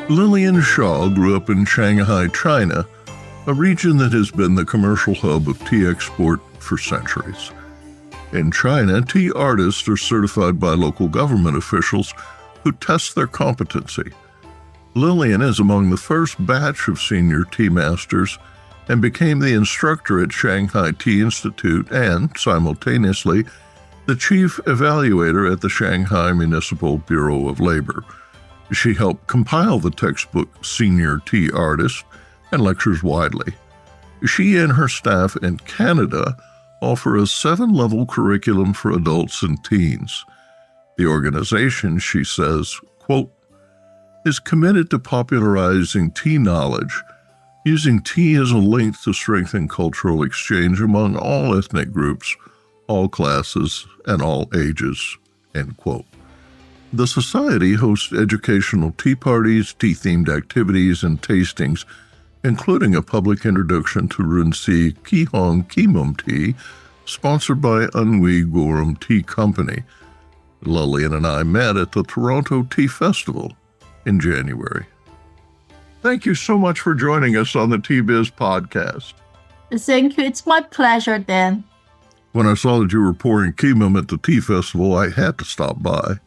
Lilian Xia grew up in Shanghai, China, a region that has been the commercial hub of tea export for centuries. In China, tea artists are certified by local government officials who test their competency. Lilian is among the first batch of senior tea masters and became the instructor at Shanghai Tea Institute and, simultaneously, the chief evaluator at the Shanghai Municipal Bureau of Labor. She helped compile the textbook Senior Tea Artist and lectures widely. She and her staff in Canada offer a 7-level curriculum for adults and teens. The organization, she says, quote, is committed to popularizing tea knowledge, using tea as a link to strengthen cultural exchange among all ethnic groups, all classes, and all ages, end quote. The Society hosts educational tea parties, tea-themed activities, and tastings, including a public introduction to Runxi Keemun tea, sponsored by Anhui Tea Company. Lilian and I met at the Toronto Tea Festival in January. Thank you so much for joining us on the Tea Biz podcast. Thank you. It's my pleasure, Dan. When I saw that you were pouring Keemun at the tea festival, I had to stop by.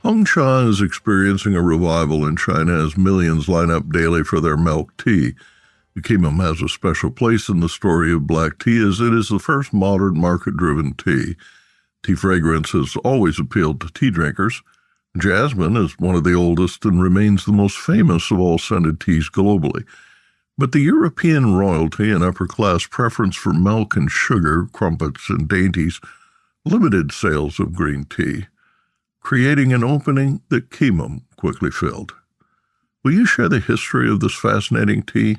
Hongcha is experiencing a revival in China as millions line up daily for their milk tea. Keemun has a special place in the story of black tea as it is the first modern market-driven tea. Tea fragrance has always appealed to tea drinkers. Jasmine is one of the oldest and remains the most famous of all scented teas globally. But the European royalty and upper-class preference for milk and sugar, crumpets, and dainties limited sales of green tea, creating an opening that Keemun quickly filled. Will you share the history of this fascinating tea?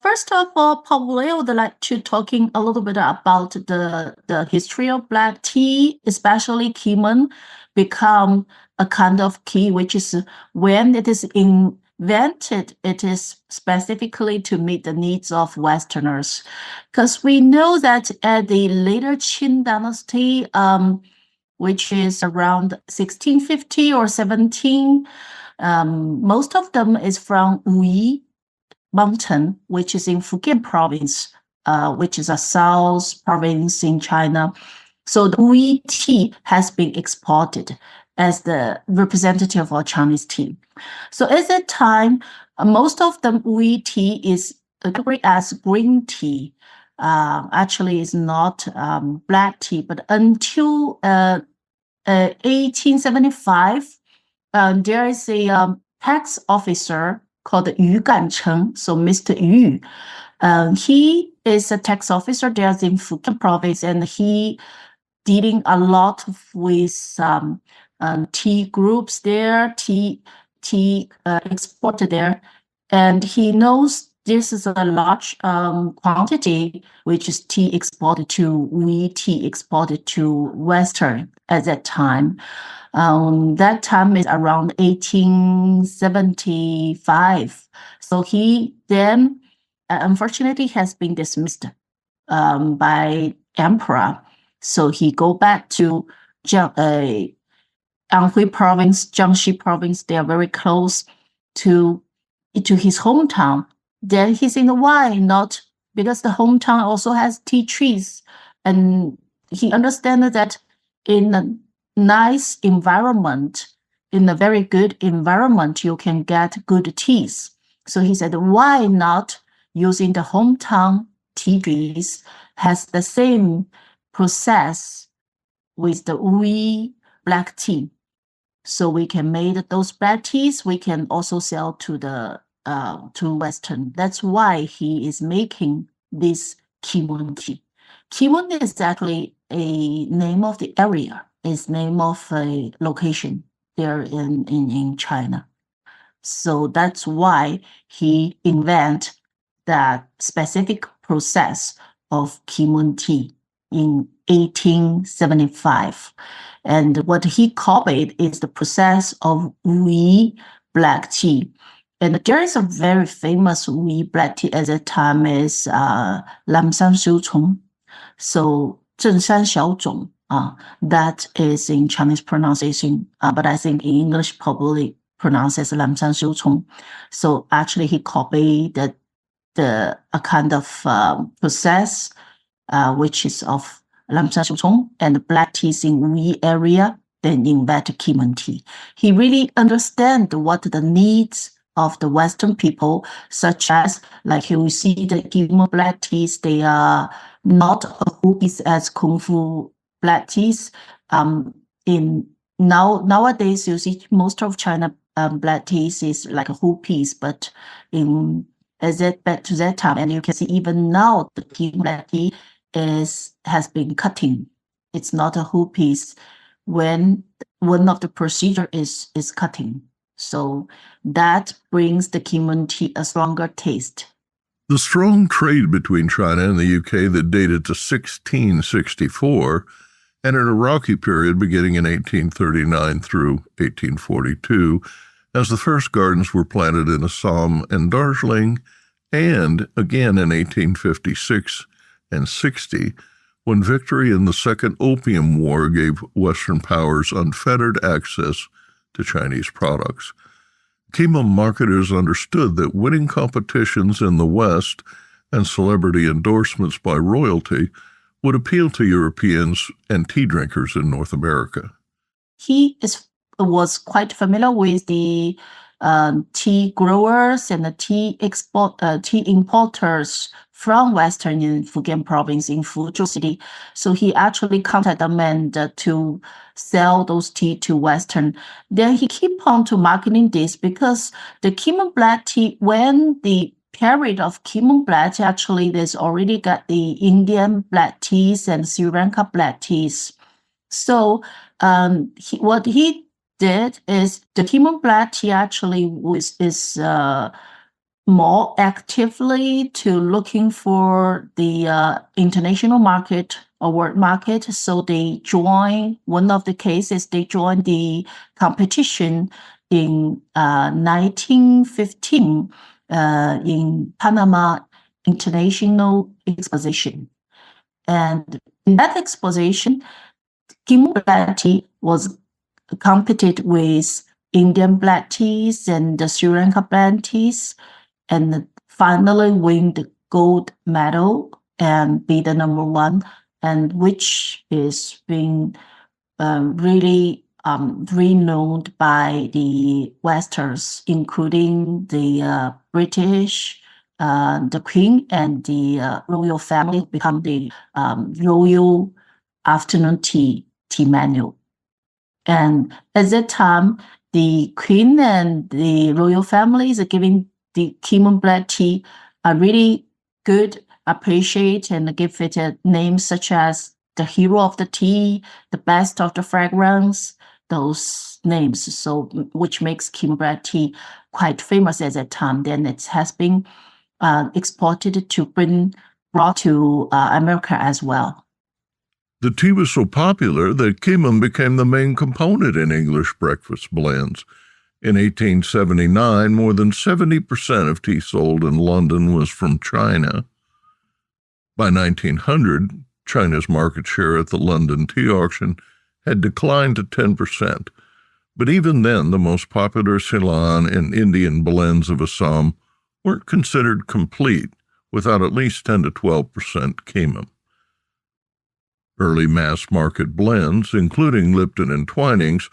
First of all, probably I would like to talking a little bit about the history of black tea, especially Keemun become a kind of tea which is when it is invented, it is specifically to meet the needs of Westerners. Because we know that at the later Qin dynasty, which is around 1650 or 17, most of them is from Anhui Mountain, which is in Fujian province, which is a south province in China. So the Anhui tea has been exported as the representative of Chinese tea. So at that time, most of the Anhui tea is categorized as green tea. Actually, it's not black tea, but until 1875, there is a tax officer called Ganchen, so Mr. Yu. He is a tax officer there in Fujian province, and he dealing a lot with tea groups there, tea exported there, and he knows this is a large quantity, which is tea exported to tea exported to Western at that time. That time is around 1875. So he then, unfortunately, has been dismissed by emperor. So he go back to Anhui province, Jiangxi province. They are very close to his hometown. Then he's in why not? Because the hometown also has tea trees, and he understands that in a nice environment, in a very good environment, you can get good teas. So he said, why not using the hometown tea trees has the same process with the Anhui black tea. So we can make those black teas, we can also sell to the to Western. That's why he is making this Keemun tea. Keemun is actually a name of the area. It's name of a location there in China. So that's why he invent that specific process of Keemun tea in 1875. And what he copied is the process of Anhui black tea. And there is a very famous Anhui black tea at that time is Lamsan Xiucong. So 正山小种, that is in Chinese pronunciation, but I think in English probably pronounced as Lam San Xiu Cong. So actually he copied a kind of process which is of Lam San Xiu Cong and black teas in Wu area, then invent Keemun tea. He really understands what the needs of the Western people, such as like you see the Keemun black teas, they are not as hoopies as Kung Fu black teas. Nowadays you see most of China black teas is like a hoopies, but back to that time, and you can see even now the Keemun black tea has been cutting. It's not a whole piece when one of the procedure is cutting. So that brings the Keemun tea a stronger taste. The strong trade between China and the UK that dated to 1664 and in a rocky period beginning in 1839 through 1842, as the first gardens were planted in Assam and Darjeeling, and again in 1856 and 60, when victory in the Second Opium War gave Western powers unfettered access to Chinese products. Keemun marketers understood that winning competitions in the West and celebrity endorsements by royalty would appeal to Europeans and tea drinkers in North America. He was quite familiar with the tea growers and the tea importers from Western in Fujian province in Fuzhou City. So he actually contacted them and to sell those tea to Western. Then he keep on to marketing this because the Keemun black tea, when the period of Keemun black tea, actually there's already got the Indian black teas and Sri Lanka black teas. So what he did is the Keemun black tea actually is more actively to looking for the international market or world market. So they join, one of the cases, they joined the competition in 1915 in Panama International Exposition. And in that exposition, Keemun black tea was competed with Indian black teas and the Sri Lanka black teas, and finally win the gold medal and be the number one, and which is being really renowned by the Westerns, including the British, the Queen and the royal family become the royal afternoon tea menu. And at that time, the Queen and the royal families are giving the Keemun black tea a really good appreciate and give it a name such as the hero of the tea, the best of the fragrance, those names. So which makes Keemun black tea quite famous at that time. Then it has been exported brought to America as well. The tea was so popular that Keemun became the main component in English breakfast blends. In 1879, more than 70% of tea sold in London was from China. By 1900, China's market share at the London tea auction had declined to 10%, but even then the most popular Ceylon and Indian blends of Assam weren't considered complete without at least 10 to 12% Keemun. Early mass-market blends, including Lipton and Twinings,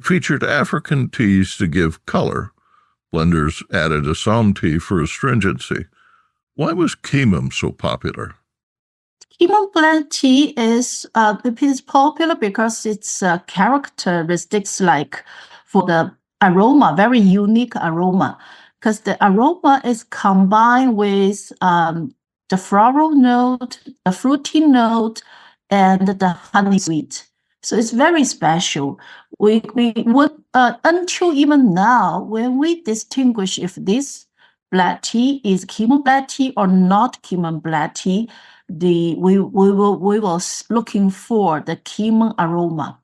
featured African teas to give color. Blenders added Assam tea for astringency. Why was Keemun so popular? Keemun black tea is popular because its characteristics, like for the aroma, very unique aroma, because the aroma is combined with the floral note, the fruity note, and the honey sweet. So it's very special. We would until even now, when we distinguish if this black tea is Keemun black tea or not Keemun black tea, we will looking for the Keemun aroma.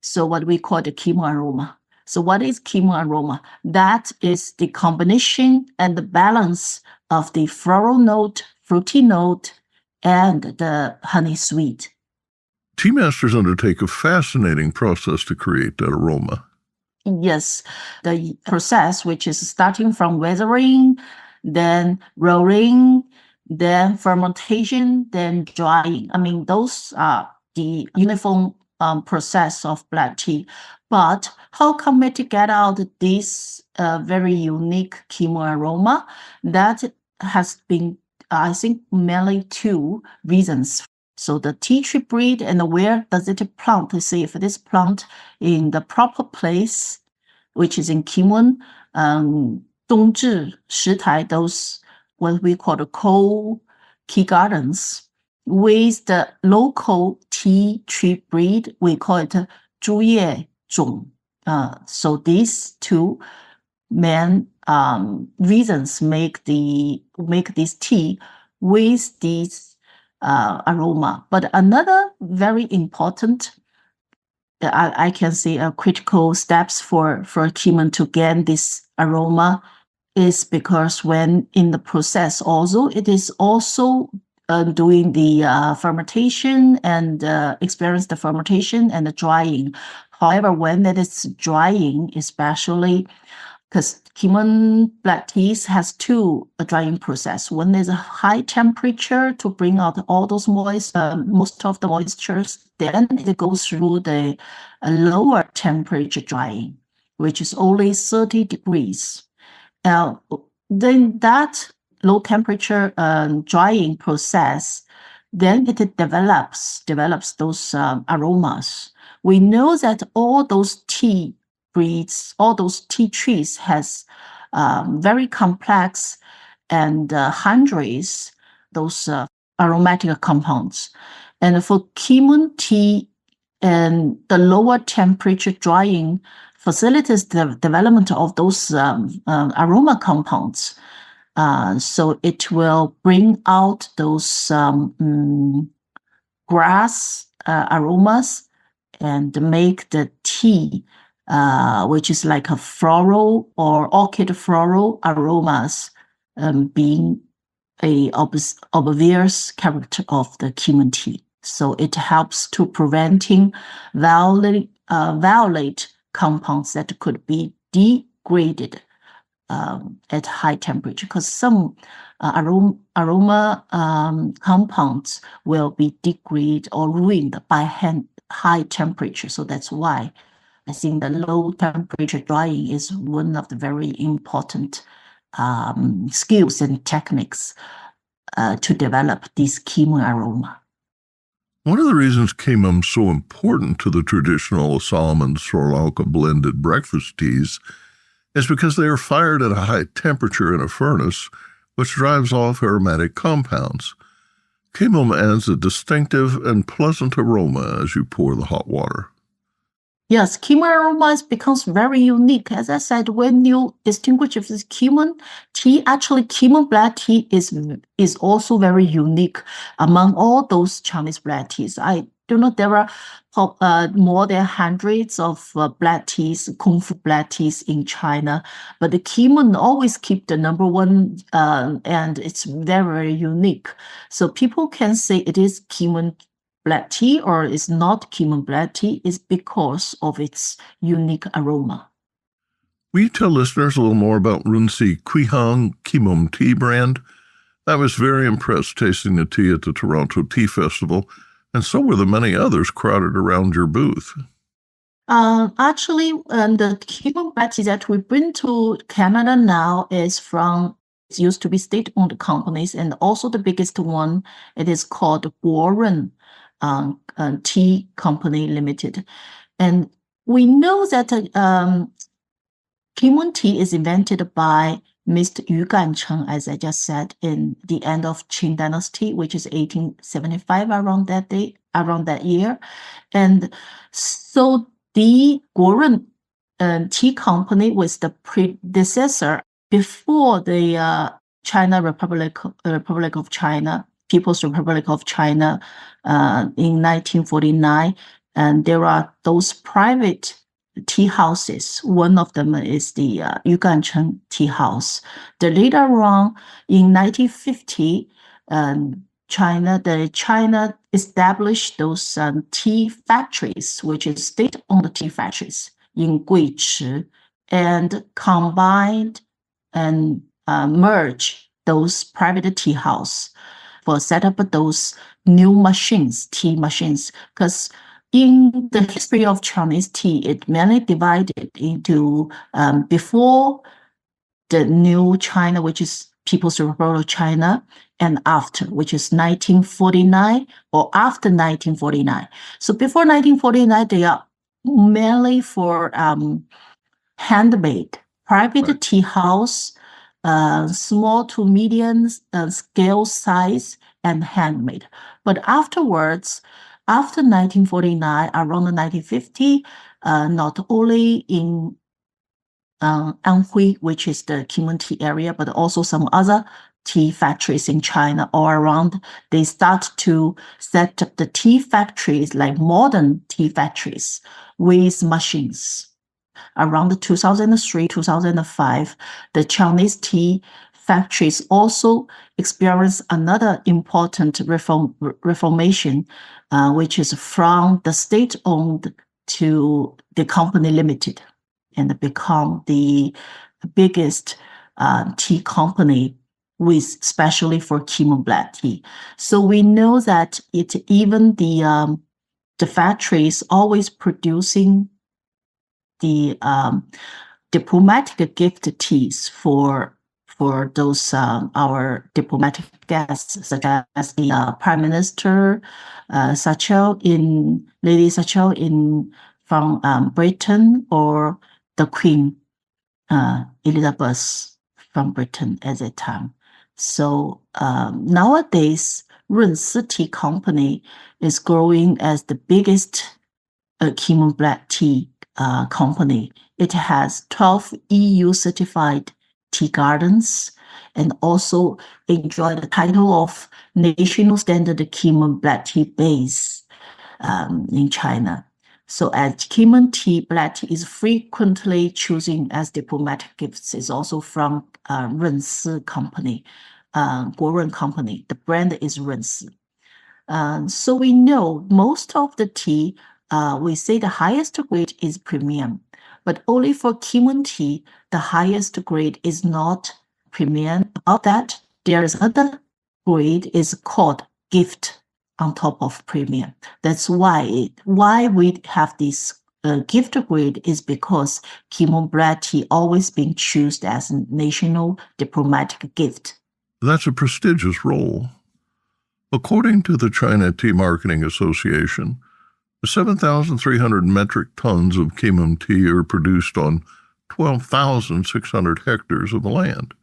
So what we call the Keemun aroma. So what is Keemun aroma? That is the combination and the balance of the floral note, fruity note, and the honey sweet. Tea masters undertake a fascinating process to create that aroma. Yes, the process, which is starting from weathering, then rolling, then fermentation, then drying. I mean, those are the uniform process of black tea. But how come we to get out this very unique Keemun aroma? That has been, I think, mainly two reasons. So the tea tree breed and where does it plant? To see if this plant in the proper place, which is in Keemun, Dongzhi, Shitai, those what we call the coal tea gardens, with the local tea tree breed, we call it 竹叶种. So these two main reasons make this tea with this aroma. But another very important, I can say, critical steps for Qimen to gain this aroma is because when in the process, also it is also doing the fermentation and experience the fermentation and the drying. However, when it is drying, especially because Keemun black teas has two drying process. One is a high temperature to bring out all those most of the moistures. Then it goes through the lower temperature drying, which is only 30 degrees. Now, then that low temperature drying process, then it develops those aromas. We know that all those tea breeds, all those tea trees has very complex and hundreds those aromatic compounds. And for Keemun tea and the lower temperature drying facilitates the development of those aroma compounds. So it will bring out those grass aromas and make the tea, which is like a floral or orchid floral aromas, being a obvious character of the Keemun tea. So it helps to preventing violet compounds that could be degraded at high temperature, because some aroma compounds will be degraded or ruined by high temperature. So that's why I think the low temperature drying is one of the very important skills and techniques to develop this Keemun aroma. One of the reasons Keemun's so important to the traditional Solomon Sri Lanka blended breakfast teas is because they are fired at a high temperature in a furnace, which drives off aromatic compounds. Keemun adds a distinctive and pleasant aroma as you pour the hot water. Yes, Keemun aromas becomes very unique. As I said, when you distinguish with this Keemun tea, actually Keemun black tea is also very unique among all those Chinese black teas. I do know there are more than hundreds of black teas, Kung Fu black teas in China, but the Keemun always keep the number one, and it's very, very unique. So people can say it is Keemun black tea or is not Keemun black tea is because of its unique aroma. Will you tell listeners a little more about Runsi Quihang Keemun tea brand? I was very impressed tasting the tea at the Toronto Tea Festival, and so were the many others crowded around your booth. Actually, the Keemun black tea that we bring to Canada now is from, it used to be state-owned companies, and also the biggest one, it is called Bolton Tea Company Limited. And we know that Keemun tea is invented by Mr. Ganchen, as I just said, in the end of Qing Dynasty, which is 1875, around that year. And so the Bolton Tea Company was the predecessor before the Republic of China, People's Republic of China, in 1949. And there are those private tea houses. One of them is the Ganchen Tea House. The later on, in 1950, China established those tea factories, which is state-owned tea factories in Guichi and combined and merge those private tea house for set up those new machines, tea machines. Because in the history of Chinese tea, it mainly divided into before the new China, which is People's Republic of China, and after, which is 1949 or after 1949. So before 1949, they are mainly for handmade, private tea house, small to medium scale size, and handmade. But afterwards, after 1949, around the 1950, not only in Anhui, which is the Keemun tea area, but also some other tea factories in China all around, they start to set up the tea factories, like modern tea factories, with machines. Around 2003, 2005, the Chinese tea factories also experienced another important reformation, which is from the state-owned to the company limited, and become the biggest tea company, with especially for Keemun black tea. So we know that even the factories always producing the diplomatic gift teas for those our diplomatic guests, such as the Prime Minister Lilian Xia from Britain, or the Queen Elizabeth from Britain at that time. So nowadays, Runsi Tea Company is growing as the biggest Keemun black tea company. It has 12 EU certified tea gardens, and also enjoy the title of National Standard Keemun Black Tea Base in China. So as Keemun tea, black tea is frequently chosen as diplomatic gifts. It's also from Runsi Company, Guoren Company. The brand is Runsi. So we know most of the tea, we say the highest grade is premium, but only for Keemun tea, the highest grade is not premium. About that, there is other grade is called gift on top of premium. That's why we have this gift grade, is because Keemun black tea always been chosen as a national diplomatic gift. That's a prestigious role. According to the China Tea Marketing Association, 7,300 metric tons of Keemun tea are produced on 12,600 hectares of land.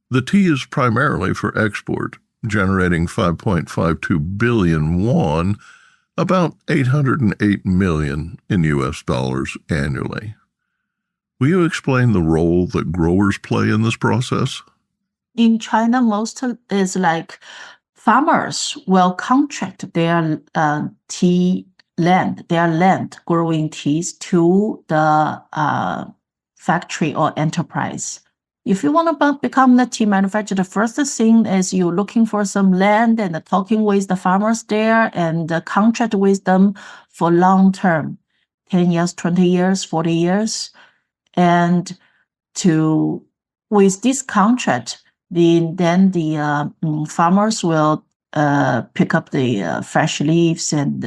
The tea is primarily for export, generating 5.52 billion won, about 808 million in US dollars annually. Will you explain the role that growers play in this process? In China, most is like farmers will contract their land growing teas to the factory or enterprise. If you want to become the tea manufacturer, the first thing is you're looking for some land and talking with the farmers there and contract with them for long term, 10 years, 20 years, 40 years. And with this contract, then the farmers will pick up the fresh leaves, and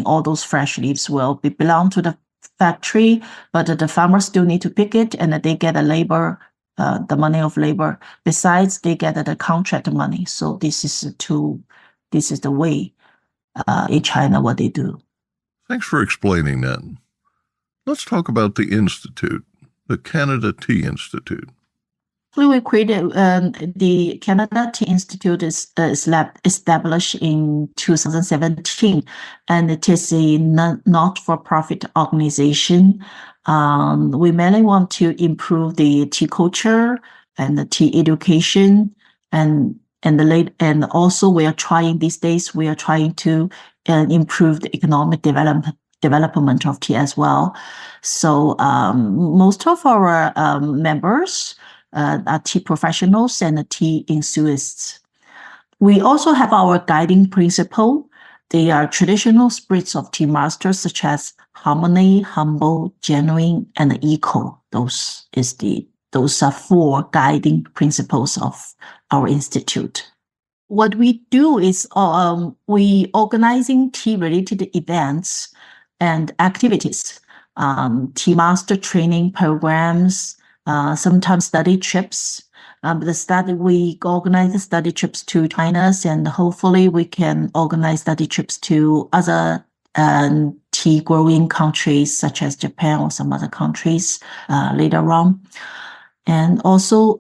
all those fresh leaves will belong to the factory, but the farmers still need to pick it, and they get a labor, the money of labor. Besides, they get the contract money. So this is the way in China what they do. Thanks for explaining that. Let's talk about the Institute, the Canada Tea Institute. We created the Canada Tea Institute is established in 2017, and it is a not-for-profit organization. We mainly want to improve the tea culture and the tea education, and also we are trying these days. We are trying to improve the economic development of tea as well. So most of our members are tea professionals and tea enthusiasts. We also have our guiding principle they are traditional spirits of tea masters such as harmony, humble, genuine, and eco. Those are 4 guiding principles of our institute. What we do is we organizing tea-related events and activities, tea master training programs, sometimes study trips. We organize the study trips to China, and hopefully we can organize study trips to other tea growing countries such as Japan or some other countries later on. And also,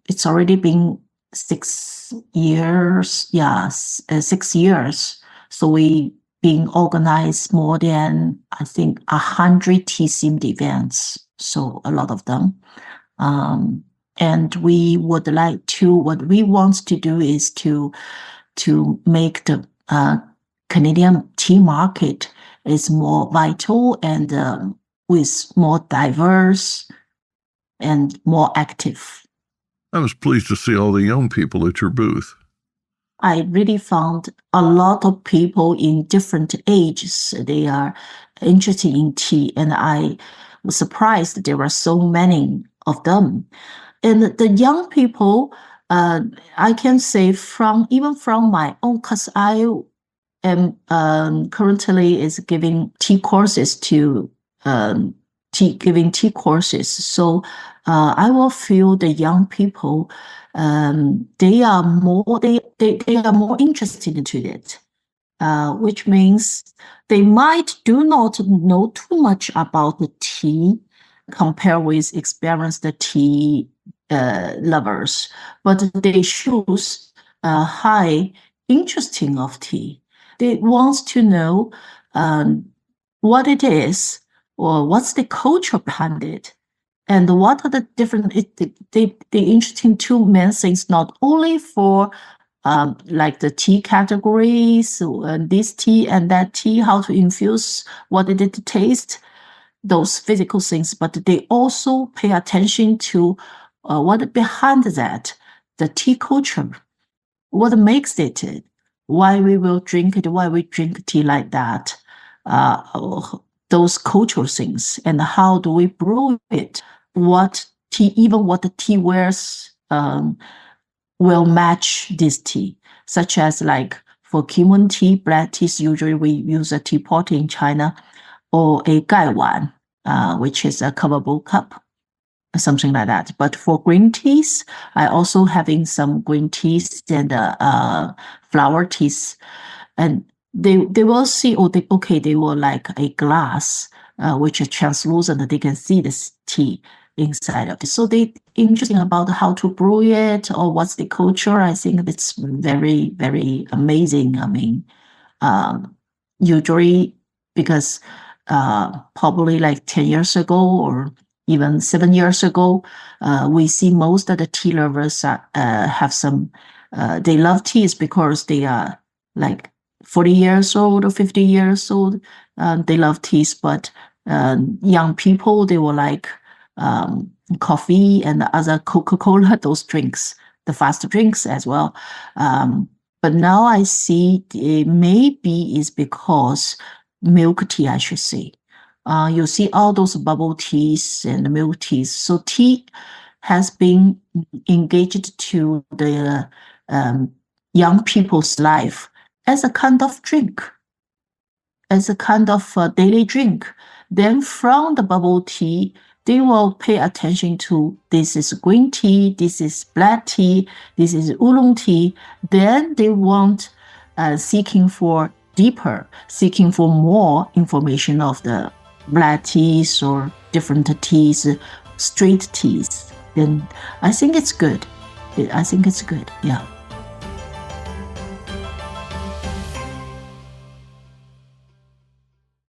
it's already been 6 years. Yes, 6 years. So we being organized more than, I think, 100 tea-themed events. So a lot of them. And we would like to, what we want to do is to make the Canadian tea market is more vital and with more diverse and more active. I was pleased to see all the young people at your booth. I really found a lot of people in different ages. They are interested in tea, and I was surprised that there were so many of them. And the young people, I can say even from my own, because I am currently is giving tea courses to giving tea courses. So I will feel the young people, they are more interested into it, which means they might do not know too much about the tea compared with experienced tea lovers, but they choose high interesting of tea. They want to know what it is or what's the culture behind it, and what are the different. The interesting 2 main things, not only for like the tea categories, this tea and that tea, how to infuse, what did it taste, those physical things, but they also pay attention to what behind that, the tea culture, what makes it, why we will drink it, why we drink tea like that, those cultural things, and how do we brew it, what the tea wears will match this tea, such as like for Keemun tea, black teas, usually we use a teapot in China, or a gaiwan, which is a coverable cup, something like that. But for green teas, I also having some green teas and flower teas, and they will see, they will like a glass, which is translucent, they can see this tea inside of it. So they interesting about how to brew it or what's the culture. I think it's very, very amazing. I mean, usually because probably like 10 years ago or even 7 years ago, we see most of the tea lovers have some, they love teas because they are like 40 years old or 50 years old. They love teas, but young people, they will like coffee and other Coca-Cola, those drinks, the fast drinks as well. But now I see it maybe is because milk tea, I should say. You see all those bubble teas and milk teas. So tea has been engaged to the young people's life as a kind of drink, as a kind of daily drink. Then from the bubble tea, they will pay attention to this is green tea, this is black tea, this is oolong tea. Then they want seeking for more information of the black teas or different teas, straight teas. Then I think it's good. Yeah.